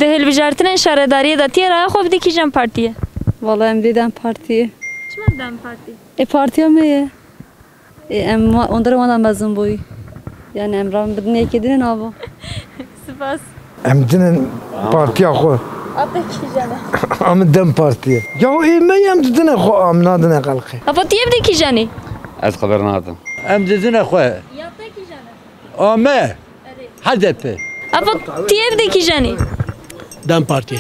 دهل بجارتن شهرداری داتیه رای خوب دیکیجن پارتیه. والله ام دیدم پارتیه. چما دم پارتی؟ پارتیا میه. ام اندر وانا مزون بوی. Yani Emrah'ın bir ne kedinin abi. Spas. Emdinin partiye xo. Adı kijane. Am dem partiye. Ya ime emdine xo am nadine qalqi. Apa tiyeb de kijane. Az haber nadım. Em dedine koy. Yatta kijane. Ame. HDP. Apa tiyeb de kijane. Dem Parti.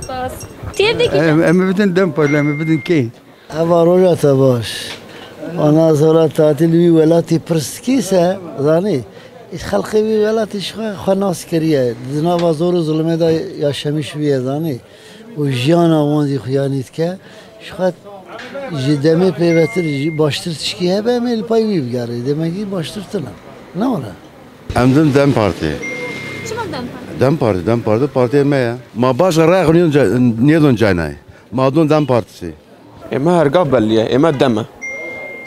Spas. Tiyeb de kijane. Ama bütün dem parlament bütün ki. Ava roja tabaş. Ana sonra tatil bir velati prskise zani. خلقی وی ولاتش خو ناس کریه جناب زور ظلمه دا yaşamış bir zani. O jana wanzi xuyanit ke şat jideme pevetir baştır çıkı hebe mel pay bir gari demek ki baştırtına. Ne ola? Emdim dem parti. Çima dem parti? Dem parti partiye me ya. Ma baş rayak niye don caynay. Ma don dem partisi. Ema hergaf belliye, ema deme.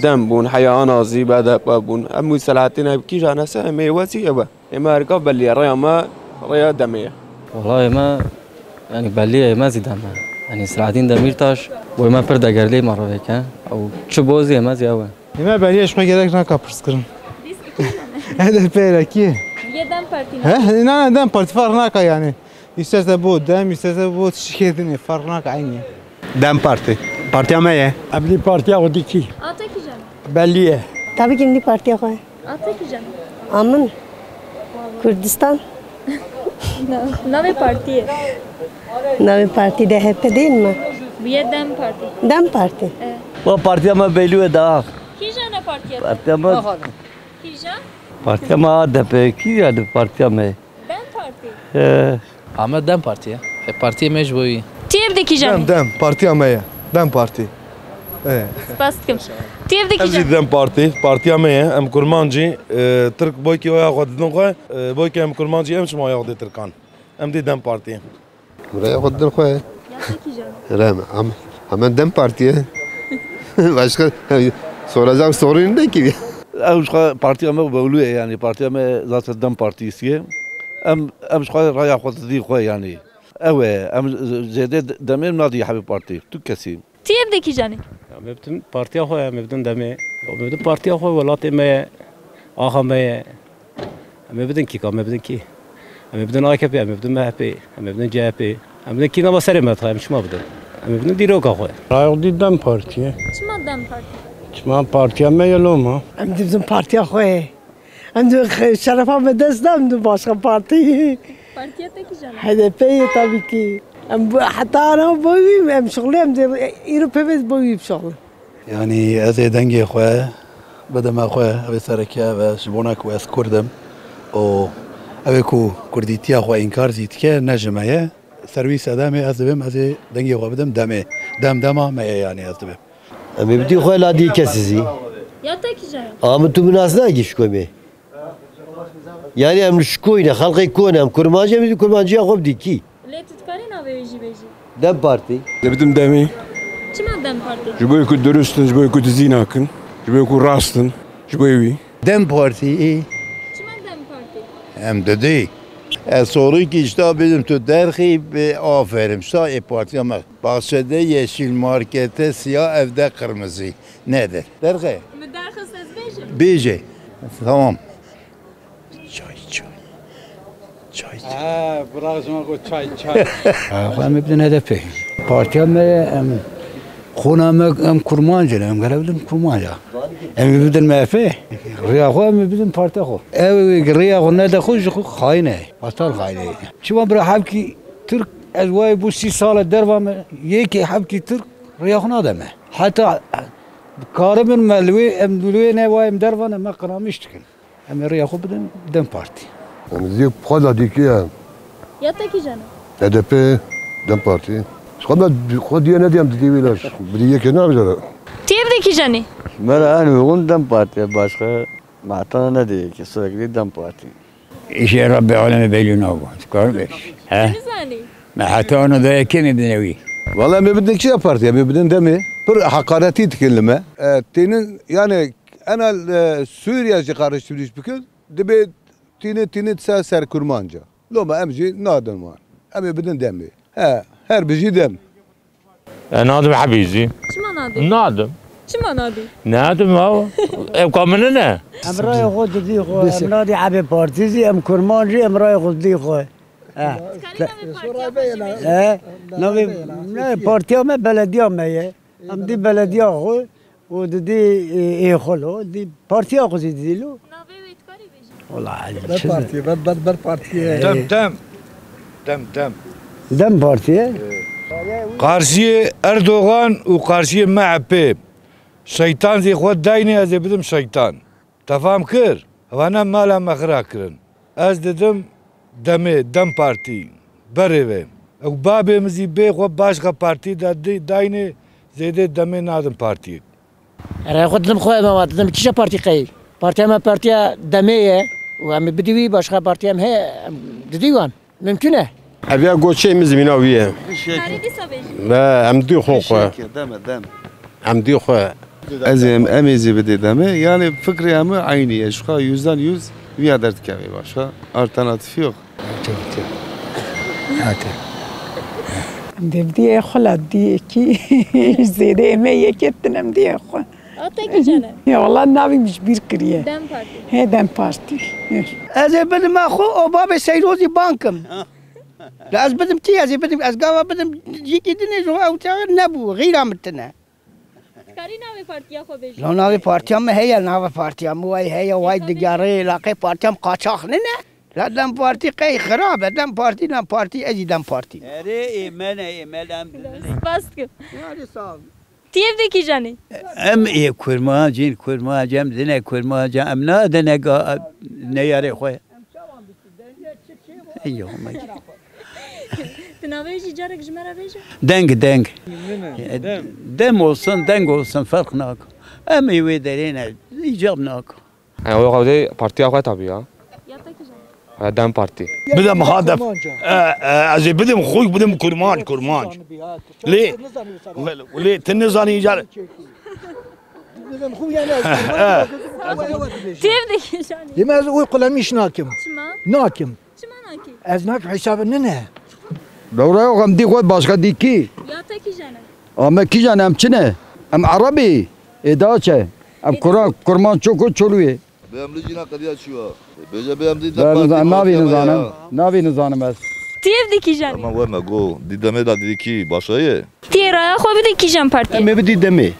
دم بون حيانا زي بعد بون أمي سلعتنا بكيش أنا سامي وسيبة إما ركب بلي ريا ما ريا دمية والله ما يعني بليه ما زي دم يعني سلعتين دمير تاش وما فرد أجرلي مرة هيك أو شو بوزي ما زي أول İme beliye şuna gerek ne kapırs kırın. Hadi peyre ki. Ye dem parti. He ne dem parti fark naka yani. İsterse bu dem isterse bu şirketini fark naka aynı. Dem Parti. Partiye meye. Abli Partiye o diki. Ata kijane. Belliye. Tabii ki partiye koy. Ata kijane. Aman. Kürdistan. Nave partiye. Navi parti DHP değil mi? Ye dem parti. Dem Parti. Bu partiye ma belüye daha. Kijane partiye. Partiye ma Kijan? partiye ma da ki ya partiye ma. Dem parti. Ama dem partiye. Partiye mecburi. Tiyeb de kijane. Dem partiye meye. Dem parti. Spas kim? Tiyeb de kijane. Dem parti. Partiye meye. Em kurmancı. Türk boy ki oya kodun koy. Boy ki em kurmancı em şuma oya kodun Türkan. Em de dem parti. Buraya kodun koy. Yatta kijane. Ram hemen dem partiye. Başka soracak sorun ne ki? Em partiye me buluyor yani partiye me zaten dem partisi. Em şu raya kodun koy yani. Evet, em zede demir nadi habi parti. Tu kesin. Tiyeb de kijane. مبتون پارتیا خواه مبتون دمه مبتون پارتیا خواه ولات ما آخا ما مبتون کی کام مبتون کی مبتون آی کپی مبتون مهپی مبتون جهپی مبتون کی نبا سری متخایم شما بدن مبتون دیرو کا خواه Raya o di Dem Partiye. Çima dem parti? Çima partiye meye loma. Hem de bizim partiye koy. Hem de şerefa ve destem de başka parti. Partiye de kijane. HDP'ye tabii ki. حتى أنا بوي هم شغلي هم إيروبي بوي بشغل. Yani ez dengi خواه بدم خواه أبي سرکه و شبونه کو از کردم و أبي کو کردیتی خواه إنکار زید که نجمعه سرویس ادامه از بیم از dengi خواه بدم دمه میه yani از بیم. Ama bir diyor la diye kesizi. Yatta kijane. Ama tu münasına giş koyme. Yani em şu koyne halkı koyne em kurmancı bir kurmancıya koy diki. Le tutkari nave veji veji. Dem parti. بدم دمي Çima dem parti? جبوي كو درستن جبوي كو تزيناكن جبوي كو راستن جبوي Dem parti. Çima dem parti? Hem dedi. Soru ki işte bizim tu derhi ve aferin. Sa parti ama bahçede yeşil markete siyah evde kırmızı. Nedir? Derhi. Müderhis ez veji. Bece. Tamam. Bırak şuna koy çay. خواه مبدن هدفه partiye me em خونه em kurmancı em gelebildim kurmancı. Em mebdin mefe. Riya خواه mebdin parti خواه. Ev riya خواه ne de خواه خاينه. Batal خاينه. Çiva bırak habki Türk ezvay bu 6 sale dervam yeki habki Türk riya خواه deme. Hatta karımın melvi em dülüye ne vay em dervan em kıramıştık. Em riya خواه bidin dem parti. Diyor prada dikiyor. Yatta kijane. HDP dem parti. Şu diye ne diyeyim dediğiler. Bir diye kenar bir Tiyeb de kijane. Ben hani uygun dem parti başka matana ne diyor ki sürekli dem parti. İşe Rabbi alemi belli oldu. Kardeş. He? Güzeli. Ma hatta onu da kim ibnevi. Vallahi mebedin şey parti, mebedin demi. Bir hakareti kelime. Tenin yani ana Suriye'ci karıştırmış bugün. Debe tini ser kurmanca. لما امجي نادم وان امي بدن دمي her biji dem. نادم حبيزي Çima nadı? نادم Çima nadı? نادم هو كامل نه امرای خود دی خو امرای عبی پارتیزی ام کرمانجی امرای خود دی خو نوی نه پارتیا مه بلدیا مه ام دی بلدیا خو و دی ای خلو دی پارتیا خو دیلو والله بر partiye dem partiye Karşıya Erdoğan ve karşıya MHP. Şeytan zî xwe daynê ez ê bidim şeytan. Tefam kir. Hevana mala me xira kirin. Ez dedim demê dem partî berê ve. Ew babê min zî bê xwe başka partî de daynê zêdê demê nadim partiyê. Eray xwe didim xwe me didim çişe partî qey. Partiya me partiya demê ye û em bidî wî başka partiya em heye didî wan. Mümkün e. Evya goçeyimiz minaviye. Em di xwe xwe. Em di xwe. Ezem emezi bededeme yani fikriyemi aynı. Şuka %100 bir dert kevi başka alternatif yok. Hadi. Devdiye xala diye ki zede emeğe kettim diye xo. Ataki canım. Ya vallahi navimiş bir kriye. Dem parti. He dem parti. Ez bedim axu o baba Seyrozi bankım. Az bedim ki az bedim az gava bedim yekidine jo avta ne bu gıyrametine. Kari navi partiya xwe bêje. Lo navi partiyam me heye navi partiyam vay heye vay digare ilaqe partiyam qaçax ne? La dem parti qey xirab dem parti dem parti ez dem parti. Ere emelem. Baskı. Hadi sağ ol. Tiyevdeki canı. Em kurmacım dine kurmacım em na dine ne yare xoy. Eyyo may. Tınavêjî carek ji me re bêje. Deng. Dem olsun fark nak. Em wê derine icab nak. O qavde partiya xwe tabii ya. Yataki canı. Dem parti. Bidim hadef. Ez ê bidim xwe bidim kurmanc. Lê tu nizanî car. Tiyevdeki canı. Yemez oy kulamış nakim. Çima? Nakim. Çima naki? Ez nak hesabı ne? دورة وقم دي قوت باشكا دي كي Yataki canı. أما كي جان أم چنه أم عربي إداچه أم قرآن كرمان چوكو چولوي Benim licina kadiya çuva. Beje benim di ناوي نزانم بس Tiyevdeki canı. Ama verme go. Dideme da dedi ki başayı. Tiyeraya xwe bide kîjan partiye. Em bidi deme.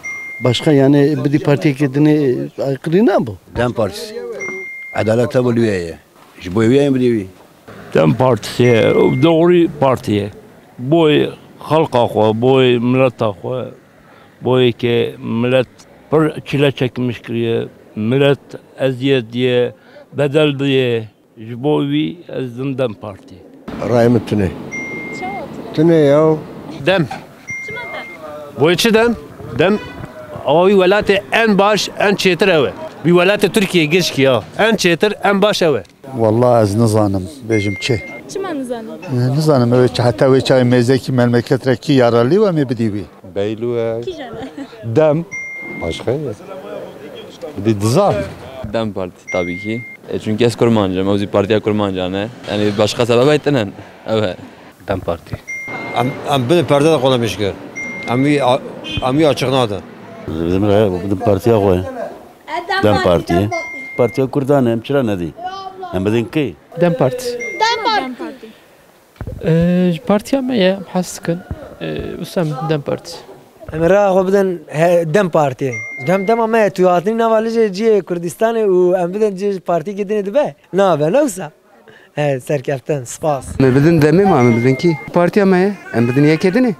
Başka yani bidi partiye kendine aykırı ne bu? Dem Partisi. Adalete buluyor. Jiboye bidi. Dem Partisi doğru partiye. Boy halka xwe, boy milleta xwe. Boy ki millet bir çile çekmiş kiriye. Millet eziyet diye, bedel diye. Jiboye ez Dem Parti. Rayımı tüne. Tüne ya. Dem. Boyçı dem o velatı en baş en çetir ev. Bir velatı Türkiye geç ki ya. En çetir en baş ev. Vallahi az nizanım bejim çe. Çima nizanı? Nizanım evet hatta ve çay mezeki memleketteki yararlı ve mi bidivi. Beylu Kîjan. Dem. Başka ya. Bir dizan. Dem Parti tabii ki. Çünkü ez kurmancım, o partiya kurmancane. Yani başka sebep ettiren. Evet. Dem Parti. Am bir perde de konamış ki. Ami açıknadı. Bizim partiye koy. Dem Parti. Partiya Kurdan hem çıra ne di? Hem bedin ki. Dem Parti. Dem Parti. Partiya me ye haskin. Usam Dem Parti. Emra xwe bidin dem partiye. Dem ama tu hatî navalî ji Kurdistanê û em bidin ji partî kedinê dibe. Nabe newsa. Serkeftin spas. Me bidin demê ma me bidin ki. Partiya me ye. Em bidin yekedine.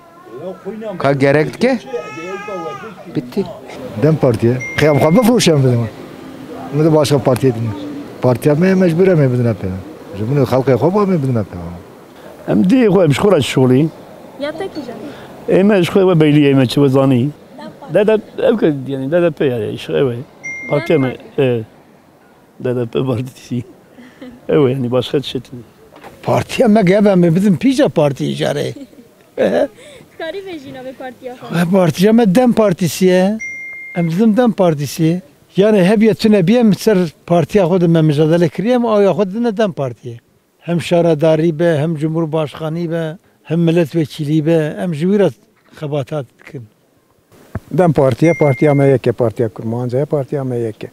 Ka gerek dike. Bitti. Dem partiye. Kıyam kabı froşam dedim. Ne de başka partiye dinle. Partiye me mecbur me bidin hep. Bunu halka kabı me bidin hep. Em di xwe mşkura şolî. Yataki canı. Eme şkwe beyliye eme çvezani. Dede evke yani dede pe yani şkwe. Partiye me dede pe partisi. Evet yani başka çetin. Partiye me gebe me bidin pija parti icare. Kari bêjî navê partiya xwe. Partiye me dem partisiye. Em dedim dem partisi. Yani hep yetine bir ser partiye xwe de me mücadele kiriye mi aya xwe de dem partiye. hem şaradari be, hem cumhurbaşkanı be, hem milletvekili be, hem jüvirat xebatat dikin. Dem partiya me yeke, partiya kurmanca partiya me yeke.